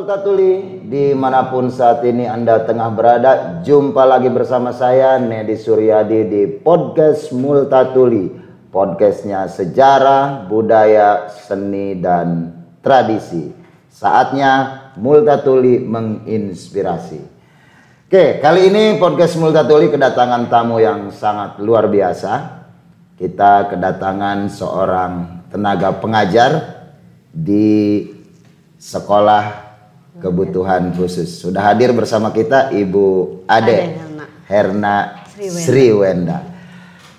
Multatuli, dimanapun saat ini Anda tengah berada, jumpa lagi bersama saya Nedi Suryadi di podcast Multatuli. Podcastnya sejarah, budaya, seni, dan tradisi. Saatnya Multatuli menginspirasi. Oke, kali ini podcast Multatuli kedatangan tamu yang sangat luar biasa. Kita kedatangan seorang tenaga pengajar di sekolah kebutuhan khusus. Sudah hadir bersama kita Ibu Ade Herna Sriwenda.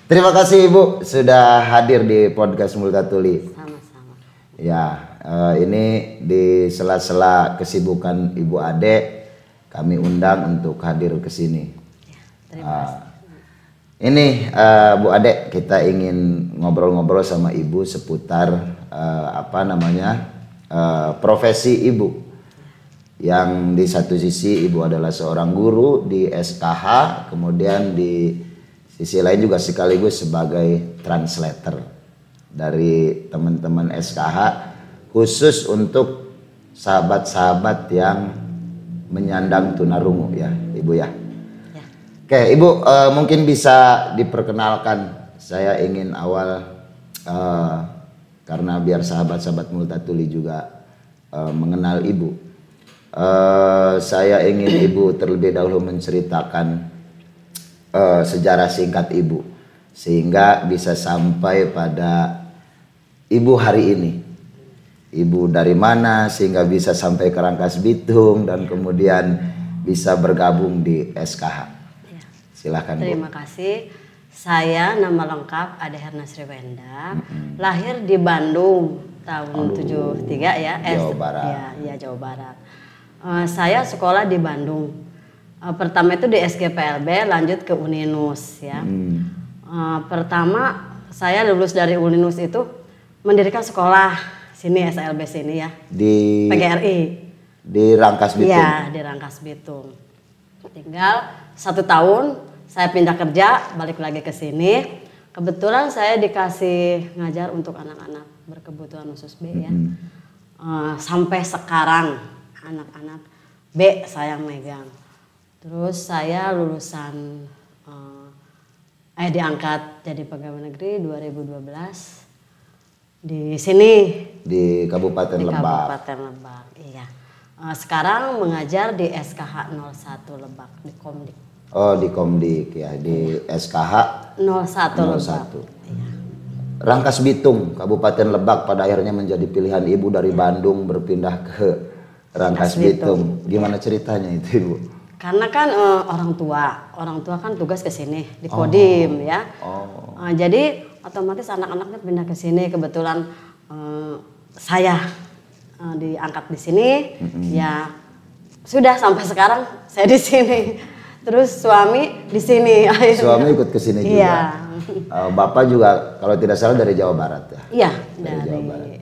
Terima kasih Ibu sudah hadir di podcast Multatuli. Sama-sama. Ya, ini di sela-sela kesibukan Ibu Ade, kami undang untuk hadir ke sini. Ya, terima kasih. Ini Bu Ade, kita ingin ngobrol-ngobrol sama Ibu seputar profesi Ibu. Yang di satu sisi Ibu adalah seorang guru di SKH, kemudian di sisi lain juga sekaligus sebagai translator dari teman-teman SKH khusus untuk sahabat-sahabat yang menyandang tunarungu ya Ibu ya. Oke, Ibu mungkin bisa diperkenalkan. Saya ingin awal karena biar sahabat-sahabat Multatuli juga mengenal Ibu. Saya ingin Ibu terlebih dahulu menceritakan sejarah singkat Ibu, sehingga bisa sampai pada Ibu hari ini. Ibu dari mana sehingga bisa sampai ke Rangkas Bitung dan kemudian bisa bergabung di SKH. Silahkan Bu. Terima kasih. Saya nama lengkap Ade Herna Sriwenda, lahir di Bandung tahun 73 ya. Jawa Barat. Ya, Jawa Barat. Saya sekolah di Bandung. Pertama itu di SGPLB, lanjut ke Uninus ya. Pertama saya lulus dari Uninus itu mendirikan sekolah sini SLB sini ya. Di PGRI. Di Rangkas Bitung. Iya, di Rangkas Bitung. Tinggal 1 tahun saya pindah kerja, balik lagi ke sini. Kebetulan saya dikasih ngajar untuk anak-anak berkebutuhan khusus B ya. Sampai sekarang anak-anak B saya megang. Terus saya lulusan diangkat jadi pegawai negeri 2012 di sini. Di Kabupaten Lebak. Kabupaten Lebak, iya. Sekarang mengajar di SKH 01 Lebak di Komdik. Oh, di Komdik ya, di SKH 01 Lebak. Iya. Rangkas Bitung, Kabupaten Lebak pada akhirnya menjadi pilihan Ibu dari Bandung berpindah ke Rangkas Bitung. Gimana ceritanya itu Ibu? Karena kan orang tua kan tugas ke sini di Kodim ya. Jadi otomatis anak-anaknya pindah ke sini. Kebetulan saya diangkat di sini, ya sudah sampai sekarang saya di sini. Terus suami di sini. Suami ikut ke sini juga. Iya. Bapak juga kalau tidak salah dari Jawa Barat ya. Iya, dari Jawa Barat.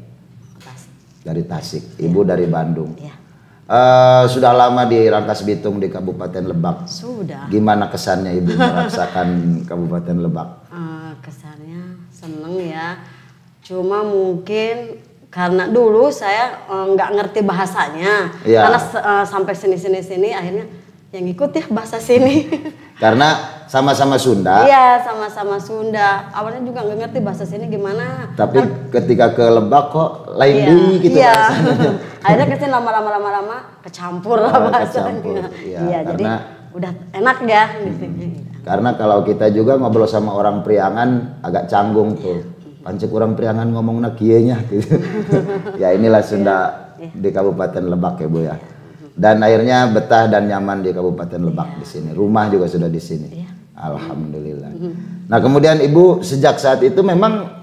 Tasik. Dari Tasik. Ibu dari Bandung. Iya. Sudah lama di Rangkas Bitung di Kabupaten Lebak. Sudah. Gimana kesannya Ibu merasakan Kabupaten Lebak? Kesannya seneng ya. Cuma mungkin karena dulu saya nggak ngerti bahasanya. Ya. Karena sampai sini akhirnya yang ikut ya bahasa sini. Karena sama-sama Sunda. Iya, sama-sama Sunda. Awalnya juga nggak ngerti bahasa sini gimana. Tapi ketika ke Lebak kok lain gitu iya. rasanya. Akhirnya kesini lama-lama kecampur lah bahasanya. Iya, jadi udah enak ya di sini. Karena kalau kita juga ngobrol sama orang Priangan agak canggung tuh. Pancek orang Priangan ngomongnya kieunya gitu. Ya inilah Sunda di Kabupaten Lebak ya Bu ya. Dan akhirnya betah dan nyaman di Kabupaten Lebak di sini. Rumah juga sudah di sini. Alhamdulillah. Nah kemudian Ibu sejak saat itu memang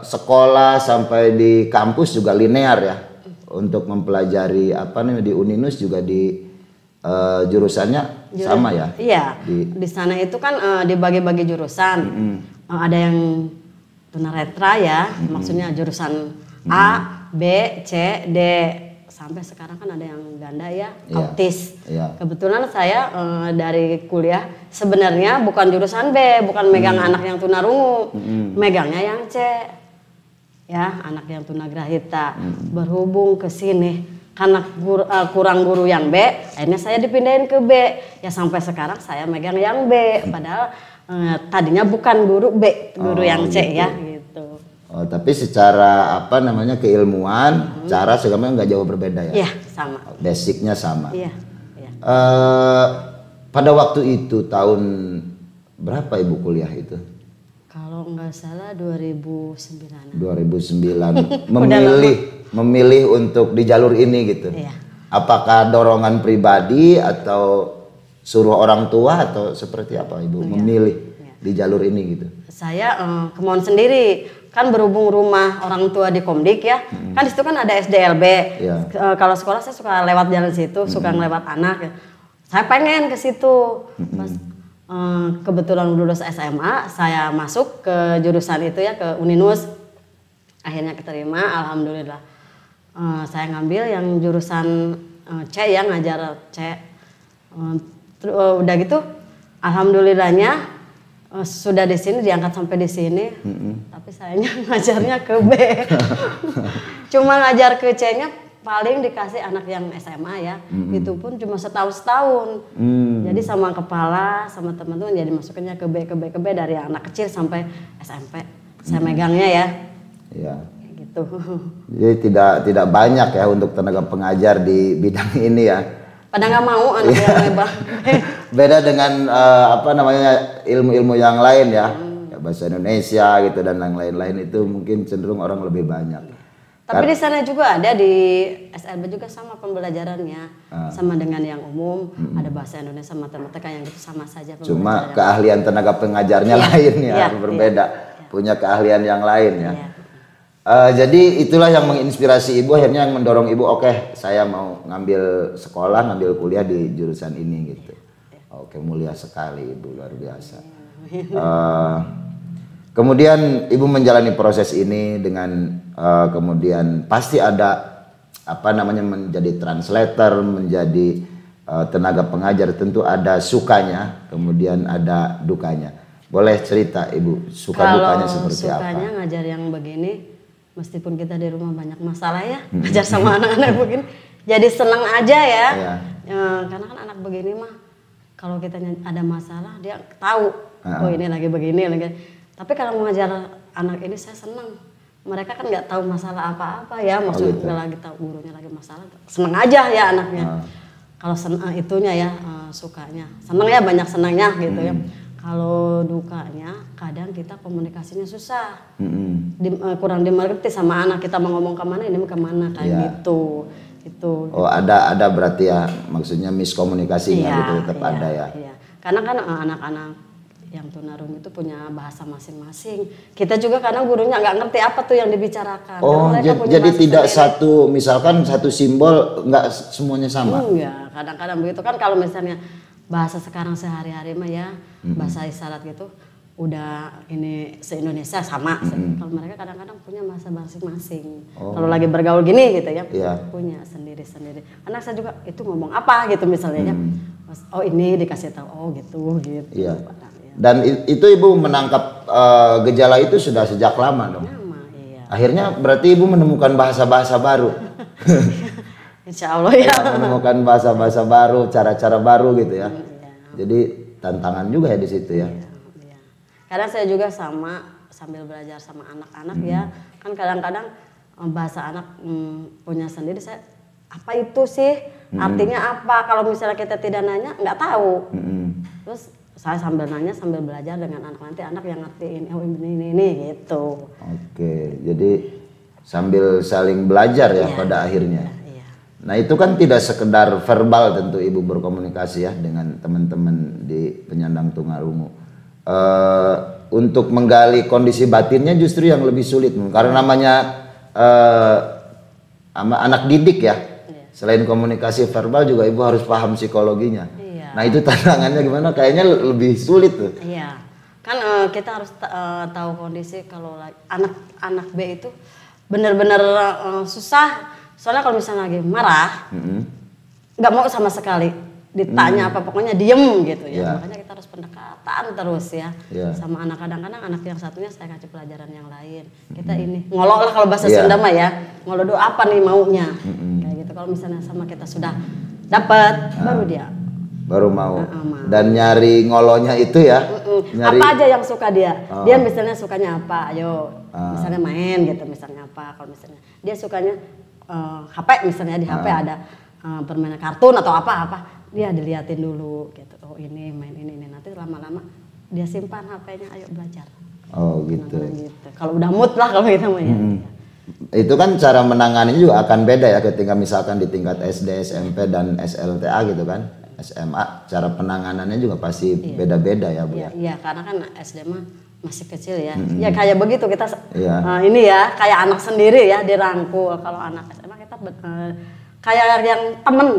sekolah sampai di kampus juga linear ya. Untuk mempelajari di Uninus juga di jurusannya sama ya? Iya. Di sana itu kan dibagi-bagi jurusan. Ada yang tunanetra ya, maksudnya jurusan A, B, C, D. Sampai sekarang kan ada yang ganda ya, autis. Kebetulan saya dari kuliah sebenarnya bukan jurusan B, bukan megang anak yang tunarungu, megangnya yang C. Ya, anak yang tunagrahita. Berhubung ke sini karena kurang guru yang B, akhirnya saya dipindahin ke B. Ya sampai sekarang saya megang yang B, padahal tadinya bukan guru B, guru yang C gitu. Ya gitu. Oh, tapi secara apa namanya keilmuan, cara sebenarnya nggak jauh berbeda ya? Iya, sama. Basicnya sama. Iya. Iya. Pada waktu itu tahun berapa Ibu kuliah itu? Kalau nggak salah 2009. 2009 memilih untuk di jalur ini gitu. Iya. Apakah dorongan pribadi atau suruh orang tua atau seperti apa Ibu memilih di jalur ini gitu? Saya kemauan sendiri. Kan berhubung rumah orang tua di Komdik ya, kan di situ kan ada SDLB. Yeah. Kalau sekolah saya suka lewat jalan situ, suka ngelewat anak. Ya. Saya pengen ke situ. Pas kebetulan lulus SMA, saya masuk ke jurusan itu ya, ke Uninus. Akhirnya keterima, alhamdulillah. Saya ngambil yang jurusan C ya, ngajar C. Udah gitu, alhamdulillahnya. Sudah di sini diangkat sampai di sini, tapi sayanya ngajarnya ke B. Cuma ngajar ke C-nya paling dikasih anak yang SMA ya, itu pun cuma setahun. Jadi sama kepala, sama teman-teman jadi masukinnya ke B dari anak kecil sampai SMP. Saya megangnya ya. Iya. Gitu. Jadi tidak banyak ya untuk tenaga pengajar di bidang ini ya. Pada nggak mau anak yang lebar. Beda dengan apa namanya ilmu-ilmu yang lain ya. Ya bahasa Indonesia gitu dan yang lain-lain itu mungkin cenderung orang lebih banyak. Tapi di sana juga ada di SLB juga sama pembelajarannya, sama dengan yang umum, ada bahasa Indonesia, matematika yang itu sama saja. Cuma keahlian tenaga pengajarnya lain ya, berbeda, punya keahlian yang lain ya. Jadi itulah yang menginspirasi Ibu, akhirnya yang mendorong Ibu, oke, saya mau ngambil sekolah, ngambil kuliah di jurusan ini gitu. Oke, mulia sekali Ibu, luar biasa. Kemudian Ibu menjalani proses ini dengan kemudian pasti ada apa namanya menjadi translator, menjadi tenaga pengajar, tentu ada sukanya, kemudian ada dukanya. Boleh cerita Ibu, suka-dukanya seperti apa? Kalau sukanya ngajar yang begini, meskipun kita di rumah banyak masalah ya, ngajar sama anak-anak begini, jadi senang aja ya. Karena kan anak begini mah, kalau kita ada masalah dia tahu, oh ini lagi begini, lagi. Tapi kalau mengajar anak ini saya senang. Mereka kan nggak tahu masalah apa-apa ya, maksudnya nggak lagi tahu gurunya lagi masalah, senang aja ya anaknya. Kalau itunya ya sukanya, senang ya banyak senangnya gitu ya. Kalau dukanya kadang kita komunikasinya susah, kurang dimengerti sama anak, kita mau ngomong kemana ini kemana kayak gitu. Oh ada berarti ya maksudnya miskomunikasinya gitu tetap ada ya. Iya. Karena kan anak-anak yang tunarungu itu punya bahasa masing-masing. Kita juga kadang gurunya nggak ngerti apa tuh yang dibicarakan. Oh jadi tidak satu, misalkan satu simbol nggak semuanya sama? Enggak, kadang-kadang begitu kan kalau misalnya bahasa sekarang sehari-hari mah ya, bahasa isyarat gitu, udah ini se-Indonesia sama. Kalau mereka kadang-kadang punya bahasa masing-masing. Kalau lagi bergaul gini gitu ya, punya sendiri-sendiri. Anak saya juga itu ngomong apa gitu misalnya ya. Oh ini dikasih tahu, oh gitu. Iya. Dan itu Ibu menangkap gejala itu sudah sejak lama dong? Lama, iya. Akhirnya berarti Ibu menemukan bahasa-bahasa baru? Insya Allah ya. Menemukan bahasa-bahasa baru, cara-cara baru gitu ya. Jadi tantangan juga ya di situ ya. Iya. Kadang saya juga sambil belajar sama anak-anak ya. Kan kadang-kadang bahasa anak punya sendiri, saya apa itu sih? Artinya apa? Kalau misalnya kita tidak nanya, nggak tahu. Terus saya sambil nanya, sambil belajar dengan anak, nanti anak yang ngertiin, oh ini gitu. Oke, jadi sambil saling belajar ya pada akhirnya. Nah itu kan tidak sekedar verbal, tentu Ibu berkomunikasi ya dengan teman-teman di penyandang tunarungu. Untuk menggali kondisi batinnya justru yang lebih sulit, karena namanya anak didik ya. Selain komunikasi verbal juga Ibu harus paham psikologinya. Nah itu tantangannya gimana? Kayaknya lebih sulit tuh. Iya, kan kita harus tahu kondisi kalau anak B itu benar-benar susah. Soalnya kalau misalnya lagi marah, nggak mau sama sekali ditanya apa, pokoknya diem gitu ya. Makanya kita harus pendekatan terus ya sama anak. Kadang-kadang anak yang satunya saya kasih pelajaran yang lain. Kita ini ngolok lah kalau bahasa Sunda mah ya, ngolok apa nih maunya, kayak gitu. Kalau misalnya sama kita sudah dapat, baru dia baru mau. Dan nyari ngolonya itu ya. Nyari apa aja yang suka dia. Dia misalnya sukanya apa, ayo misalnya main gitu, misalnya apa. Kalau misalnya dia sukanya HP, misalnya di HP ada permainan kartun atau apa-apa, dia diliatin dulu gitu. Oh ini main ini, nanti lama-lama dia simpan HP-nya, ayo belajar. Oh gitu. Gitu. Kalau udah mood lah kalau kita mau ya. Itu kan cara menanganinya juga akan beda ya ketika misalkan di tingkat SD, SMP dan SLTA gitu kan. SMA, cara penanganannya juga pasti beda-beda ya Bu ya. Iya, karena kan SD mah masih kecil ya. Ya kayak begitu kita ini ya, kayak anak sendiri ya dirangkul. Kalau anak SMA kita kayak yang temen.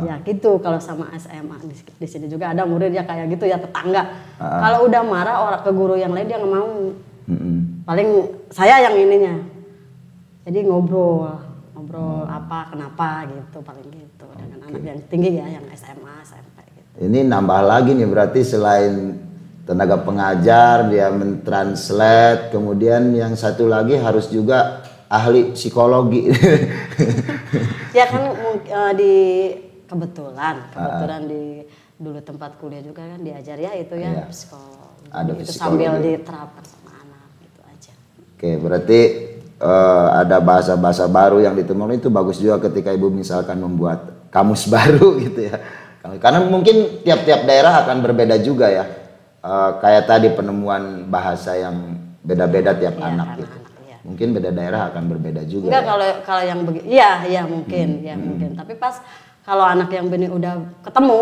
Ya gitu kalau sama SMA di sini juga ada murid ya kayak gitu ya, tetangga. Kalau udah marah orang ke guru yang lain dia nggak mau. Paling saya yang ininya. Jadi ngobrol apa kenapa gitu, paling gitu dengan anak yang tinggi ya, yang SMA SMP gitu. Ini nambah lagi nih berarti selain tenaga pengajar dia mentranslate, kemudian yang satu lagi harus juga ahli psikologi. Ya kan di kebetulan di dulu tempat kuliah juga kan diajar ya itu ya psikologi. Ada itu psikologi. Sambil diterapkan sama anak gitu aja. Oke, berarti ada bahasa-bahasa baru yang ditemukan, itu bagus juga ketika Ibu misalkan membuat kamus baru gitu ya. Karena mungkin tiap-tiap daerah akan berbeda juga ya. Kayak tadi penemuan bahasa yang beda-beda tiap anak gitu. Mungkin beda daerah akan berbeda juga. Enggak ya? Kalau yang begitu, iya mungkin, mungkin. Tapi pas kalau anak yang benih udah ketemu,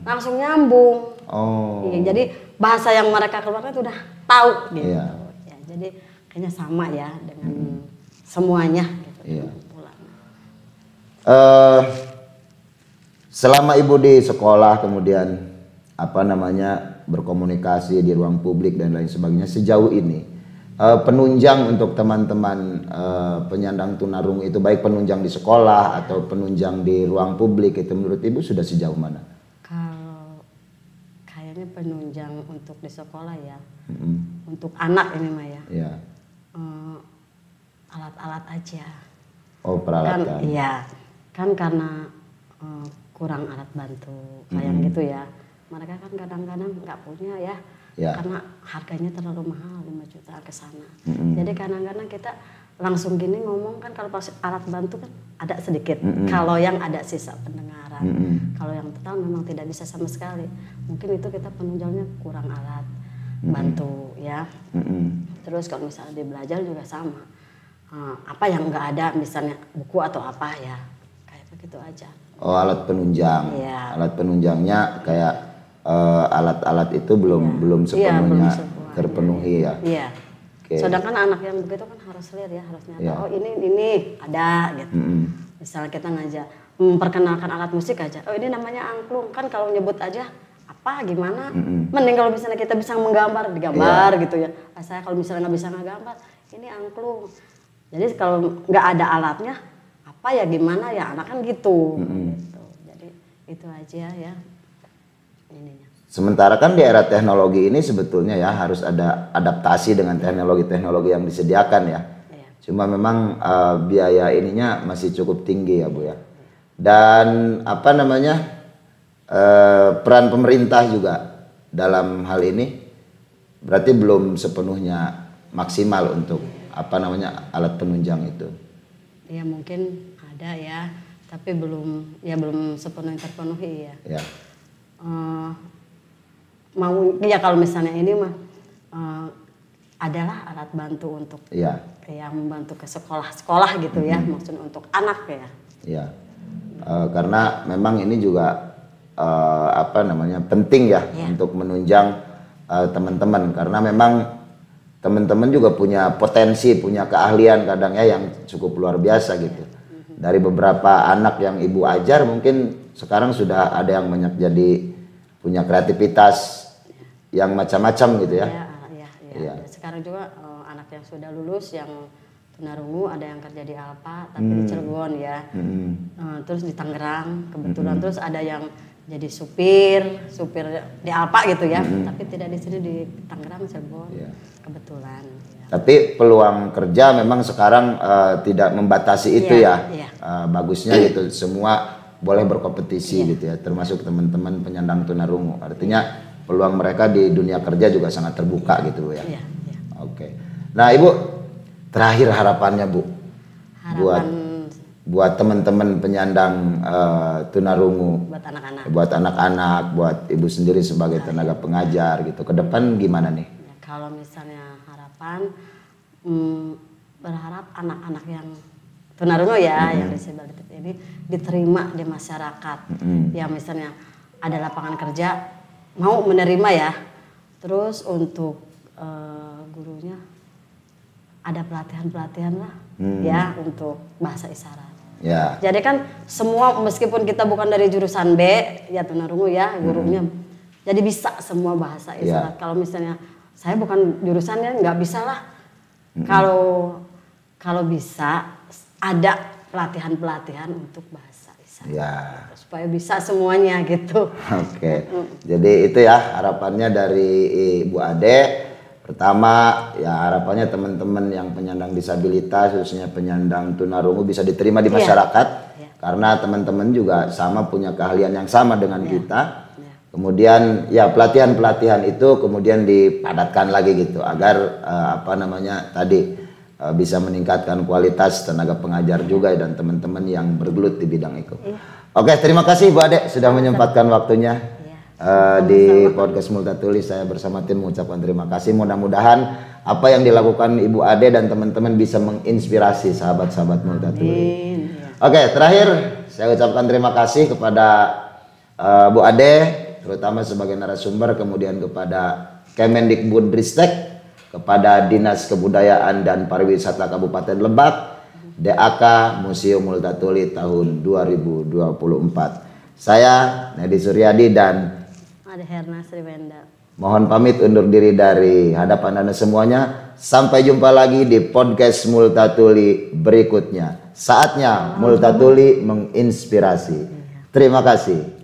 langsung nyambung. Oh. Iya, jadi bahasa yang mereka keluarkan itu udah tahu gitu. Iya. Ya, jadi kayaknya sama ya dengan semuanya. Gitu. Iya. Selama Ibu di sekolah kemudian berkomunikasi di ruang publik dan lain sebagainya, sejauh ini penunjang untuk teman-teman penyandang tunarungu itu, baik penunjang di sekolah atau penunjang di ruang publik, itu menurut Ibu sudah sejauh mana? Kalau kayaknya penunjang untuk di sekolah ya, untuk anak ini mah ya, alat-alat aja. Oh, peralatan. Iya, kan karena kurang alat bantu kayak gitu ya. Mereka kan kadang-kadang nggak punya ya. Karena harganya terlalu mahal, 5 juta ke sana. Jadi kadang-kadang kita langsung gini ngomong kan, kalau pas alat bantu kan ada sedikit. Kalau yang ada sisa pendengaran. Kalau yang total memang tidak bisa sama sekali. Mungkin itu kita penunjangnya kurang alat bantu ya. Terus kalau misalnya di belajar juga sama. Apa yang nggak ada misalnya buku atau apa ya. Kayak begitu aja. Oh, alat penunjang. Iya. Alat penunjangnya kayak alat-alat itu belum sepenuhnya terpenuhi ya. Iya. Okay. Sedangkan anak yang begitu kan harus lihat ya, harus nyata. Oh ini ada gitu. Misalnya kita ngajak memperkenalkan alat musik aja. Oh ini namanya angklung, kan kalau nyebut aja apa gimana? Mending kalau misalnya kita bisa menggambar, digambar gitu ya. Saya kalau misalnya nggak bisa ngegambar, ini angklung. Jadi kalau nggak ada alatnya, apa ya gimana ya, anak kan gitu. Gitu. Jadi itu aja ya. Ininya. Sementara kan di era teknologi ini sebetulnya ya harus ada adaptasi dengan teknologi-teknologi yang disediakan ya. Cuma memang biaya ininya masih cukup tinggi ya Bu ya. Dan peran pemerintah juga dalam hal ini berarti belum sepenuhnya maksimal untuk alat penunjang itu. Ya mungkin ada ya, tapi belum sepenuhnya terpenuhi ya. Ya. Mau ya kalau misalnya ini mah adalah alat bantu untuk membantu ke sekolah-sekolah gitu ya, maksudnya untuk anak ya. Iya. Karena memang ini juga penting ya untuk menunjang teman-teman, karena memang teman-teman juga punya potensi, punya keahlian kadang ya yang cukup luar biasa gitu. Dari beberapa anak yang Ibu ajar mungkin sekarang sudah ada yang banyak jadi punya kreativitas yang macam-macam gitu ya. Iya. Sekarang juga anak yang sudah lulus yang tunarungu ada yang kerja di Alfa tapi di Cilegon ya. Terus di Tangerang kebetulan, terus ada yang jadi supir di Alpa gitu ya, tapi tidak di sini di Tangerang, Cirebon, kebetulan. Ya. Tapi peluang kerja memang sekarang tidak membatasi itu bagusnya gitu, semua boleh berkompetisi gitu ya, termasuk teman-teman penyandang tunarungu. Artinya peluang mereka di dunia kerja juga sangat terbuka gitu ya. Oke. Nah Ibu, terakhir harapannya Bu, buat teman-teman penyandang tunarungu, buat anak-anak, buat Ibu sendiri sebagai tenaga pengajar gitu, ke depan gimana nih? Ya, kalau misalnya harapan, berharap anak-anak yang tunarungu ya, yang disabilitas ini diterima di masyarakat. Ya misalnya ada lapangan kerja, mau menerima ya. Terus untuk gurunya ada pelatihan-pelatihan lah, ya untuk bahasa isyarat. Ya. Jadi kan semua meskipun kita bukan dari jurusan B ya tunarungu ya gurunya, jadi bisa semua bahasa isyarat. Kalau misalnya saya bukan jurusannya nggak bisa lah. Kalau bisa ada pelatihan untuk bahasa isyarat supaya bisa semuanya gitu. Oke. Jadi itu ya harapannya dari Ibu Ade. Pertama ya harapannya teman-teman yang penyandang disabilitas khususnya penyandang tunarungu bisa diterima di masyarakat karena teman-teman juga sama punya keahlian yang sama dengan kita. Kemudian ya pelatihan-pelatihan itu kemudian dipadatkan lagi gitu agar bisa meningkatkan kualitas tenaga pengajar juga dan teman-teman yang bergelut di bidang itu. Oke, terima kasih Bu Ade sudah menyempatkan waktunya. Di podcast Multatuli saya bersama tim mengucapkan terima kasih. Mudah-mudahan apa yang dilakukan Ibu Ade dan teman-teman bisa menginspirasi sahabat-sahabat Multatuli. Oke, terakhir saya ucapkan terima kasih kepada Bu Ade terutama sebagai narasumber, kemudian kepada Kemendikbudristek, kepada Dinas Kebudayaan dan Pariwisata Kabupaten Lebak, DAK Museum Multatuli tahun 2024. Saya Nedi Suryadi dan Ade Herna Sriwenda. Mohon pamit undur diri dari hadapan Anda semuanya. Sampai jumpa lagi di podcast Multatuli berikutnya. Saatnya Multatuli menginspirasi. Terima kasih.